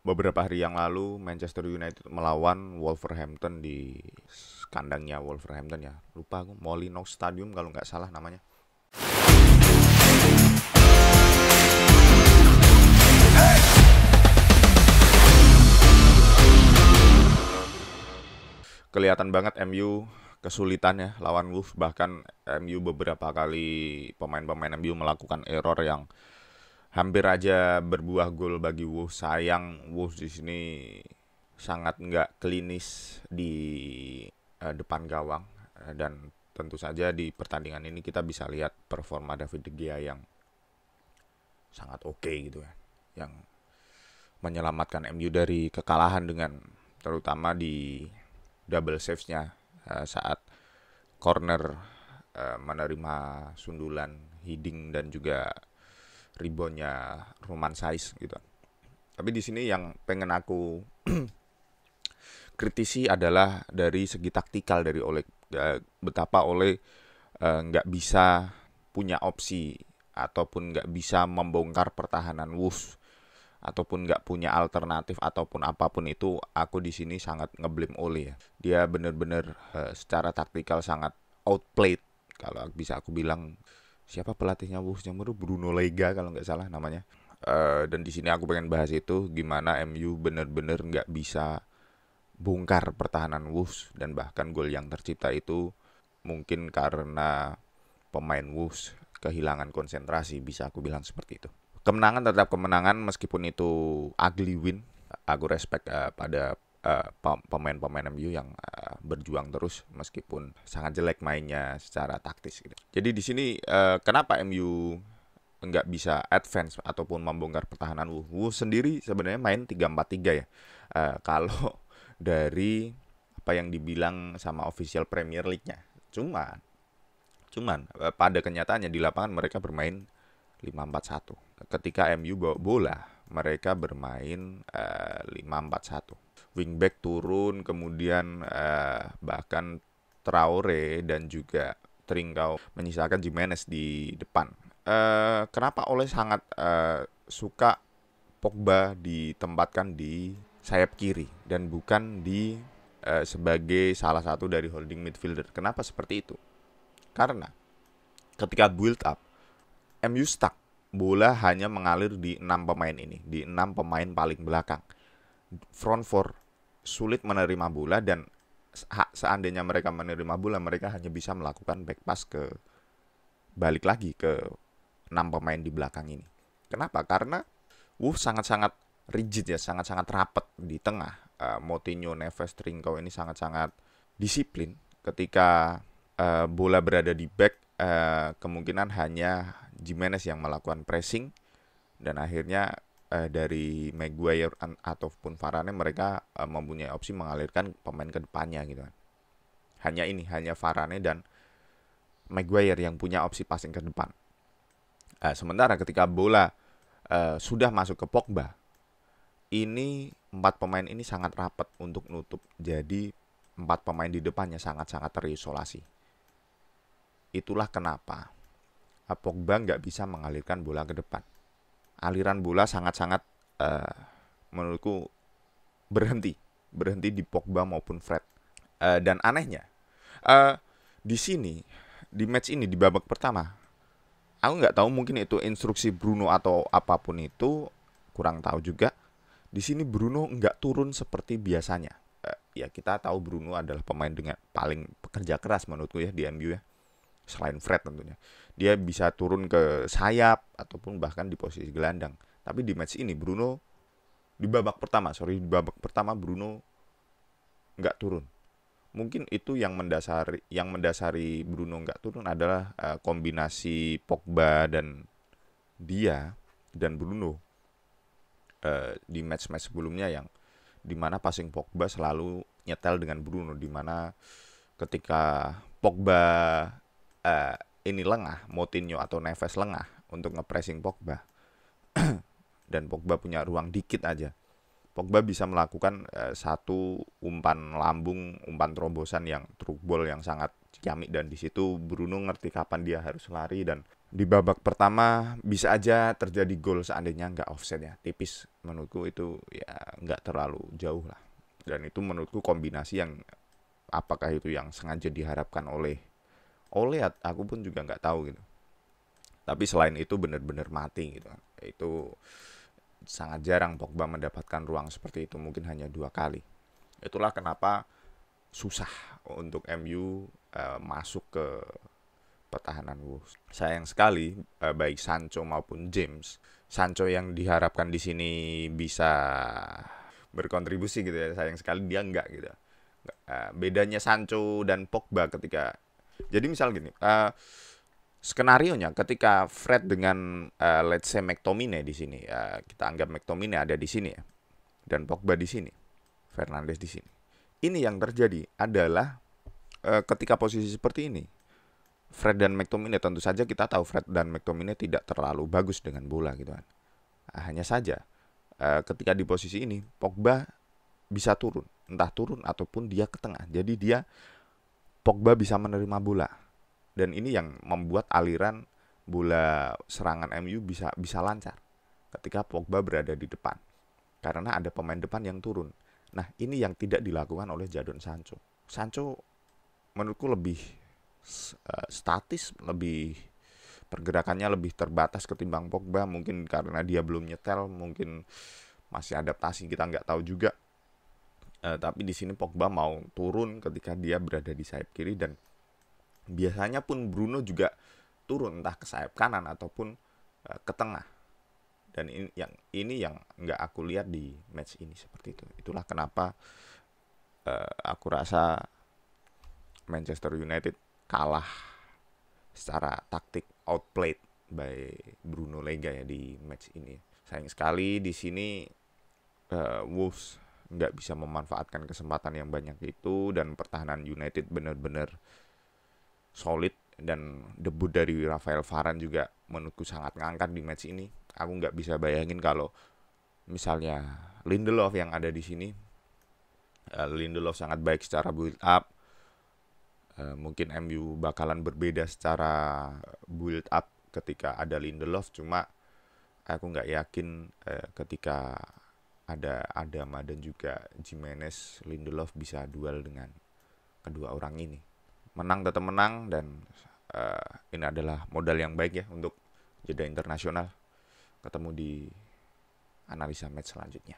beberapa hari yang lalu Manchester United melawan Wolverhampton di kandangnya Wolverhampton ya. Lupa aku, Molineux Stadium kalau nggak salah namanya. Kelihatan banget MU kesulitan ya lawan Wolves, bahkan MU beberapa kali pemain-pemain MU melakukan error yang hampir aja berbuah gol bagi Wolves. Sayang Wolves di sini sangat nggak klinis di depan gawang. Dan tentu saja di pertandingan ini kita bisa lihat performa David De Gea yang sangat oke gitu ya, yang menyelamatkan MU dari kekalahan dengan terutama di double saves-nya saat corner menerima sundulan Hiding dan juga reboundnya Roman Saiz gitu. Tapi di sini yang pengen aku kritisi adalah dari segi taktikal dari Ole, betapa Ole nggak bisa punya opsi ataupun nggak bisa membongkar pertahanan Wolves ataupun nggak punya alternatif ataupun apapun itu. Aku di sini sangat ngeblame Ole ya. Dia benar-benar secara taktikal sangat outplayed. Kalau bisa aku bilang, siapa pelatihnya Wolves yang baru, Bruno Lega kalau nggak salah namanya. Dan di sini aku pengen bahas itu gimana MU benar-benar nggak bisa bongkar pertahanan Wolves, dan bahkan gol yang tercipta itu mungkin karena pemain Wolves kehilangan konsentrasi, bisa aku bilang seperti itu. Kemenangan tetap kemenangan meskipun itu ugly win. Aku respect pada pemain-pemain MU yang berjuang terus meskipun sangat jelek mainnya secara taktis gitu. Jadi di sini kenapa MU nggak bisa advance ataupun membongkar pertahanan Wolves? Wolves sendiri sebenarnya main 3-4-3 ya. Kalau dari apa yang dibilang sama official Premier League-nya. Cuman pada kenyataannya di lapangan mereka bermain 5-4-1. Ketika MU bawa bola, mereka bermain 5-4-1. Wingback turun, kemudian bahkan Traore dan juga Trincao menyisakan Jimenez di depan. Kenapa Oleh sangat suka Pogba ditempatkan di sayap kiri dan bukan di sebagai salah satu dari holding midfielder? Kenapa seperti itu? Karena ketika build up, MU stuck. Bola hanya mengalir di 6 pemain ini, di 6 pemain paling belakang. Front four sulit menerima bola, dan seandainya mereka menerima bola, mereka hanya bisa melakukan back pass ke balik lagi ke 6 pemain di belakang ini. Kenapa? Karena Wolves sangat-sangat rigid ya, sangat-sangat rapat di tengah. Moutinho, Neves, Trincao ini sangat-sangat disiplin. Ketika bola berada di back, kemungkinan hanya Jimenez yang melakukan pressing, dan akhirnya dari Maguire ataupun Varane mereka mempunyai opsi mengalirkan pemain ke depannya gitu kan. Hanya Varane dan Maguire yang punya opsi passing ke depan. Sementara ketika bola sudah masuk ke Pogba, ini 4 pemain ini sangat rapat untuk nutup. Jadi 4 pemain di depannya sangat-sangat terisolasi. Itulah kenapa Pogba nggak bisa mengalirkan bola ke depan. Aliran bola sangat-sangat menurutku berhenti di Pogba maupun Fred. Dan anehnya di sini, di match ini, di babak pertama, aku nggak tahu, mungkin itu instruksi Bruno atau apapun itu, kurang tahu juga. Di sini Bruno nggak turun seperti biasanya. Ya kita tahu Bruno adalah pemain dengan paling pekerja keras menurutku ya di MU ya. Selain Fred tentunya. Dia bisa turun ke sayap ataupun bahkan di posisi gelandang. Tapi di match ini Bruno di babak pertama Bruno nggak turun. Mungkin itu yang mendasari Bruno nggak turun adalah kombinasi Pogba dan Bruno di match-match sebelumnya, yang dimana passing Pogba selalu nyetel dengan Bruno, dimana ketika Pogba ini lengah, Moutinho atau Neves lengah untuk ngepressing Pogba dan Pogba punya ruang dikit aja, Pogba bisa melakukan satu umpan lambung, umpan terobosan yang true ball yang sangat ciamik, dan di situ Bruno ngerti kapan dia harus lari dan Di babak pertama bisa aja terjadi gol seandainya nggak offset ya, tipis menurutku itu ya nggak terlalu jauh lah. Dan itu menurutku kombinasi yang apakah itu yang sengaja diharapkan oleh aku pun juga nggak tahu gitu. Tapi selain itu benar-benar mati gitu kan. Itu sangat jarang Pogba mendapatkan ruang seperti itu, mungkin hanya 2 kali. Itulah kenapa susah untuk MU masuk ke pertahanan Wolves. Sayang sekali baik Sancho maupun James. Sancho yang diharapkan di sini bisa berkontribusi gitu ya. Sayang sekali dia enggak gitu. Bedanya Sancho dan Pogba ketika jadi misal gini, skenarionya ketika Fred dengan let's say McTominay di sini, kita anggap McTominay ada di sini ya, dan Pogba di sini, Fernandes di sini. Ini yang terjadi adalah ketika posisi seperti ini, Fred dan McTominay tentu saja kita tahu Fred dan McTominay tidak terlalu bagus dengan bola gitu kan. Hanya saja ketika di posisi ini Pogba bisa turun, entah turun ataupun dia ke tengah. Jadi Pogba bisa menerima bola. Dan ini yang membuat aliran bola serangan MU bisa lancar ketika Pogba berada di depan. Karena ada pemain depan yang turun. Nah, ini yang tidak dilakukan oleh Jadon Sancho. Sancho menurutku lebih statis, lebih pergerakannya lebih terbatas ketimbang Pogba, mungkin karena dia belum nyetel, mungkin masih adaptasi, kita nggak tahu juga. Tapi di sini Pogba mau turun ketika dia berada di sayap kiri, dan biasanya pun Bruno juga turun entah ke sayap kanan ataupun ke tengah. Dan ini yang nggak aku lihat di match ini seperti itu. Itulah kenapa aku rasa Manchester United kalah secara taktik, outplayed by Bruno Lega ya di match ini. Sayang sekali di sini Wolves nggak bisa memanfaatkan kesempatan yang banyak itu, dan pertahanan United benar-benar solid, dan debut dari Rafael Varane juga menurutku sangat ngangkat di match ini. Aku nggak bisa bayangin kalau misalnya Lindelof yang ada di sini. Lindelof sangat baik secara build up. Mungkin MU bakalan berbeda secara build up ketika ada Lindelof, cuma aku nggak yakin ketika ada Adama dan juga Jimenez, Lindelof bisa duel dengan kedua orang ini. Menang tetap menang, dan ini adalah modal yang baik ya untuk jeda internasional. Ketemu di analisa match selanjutnya.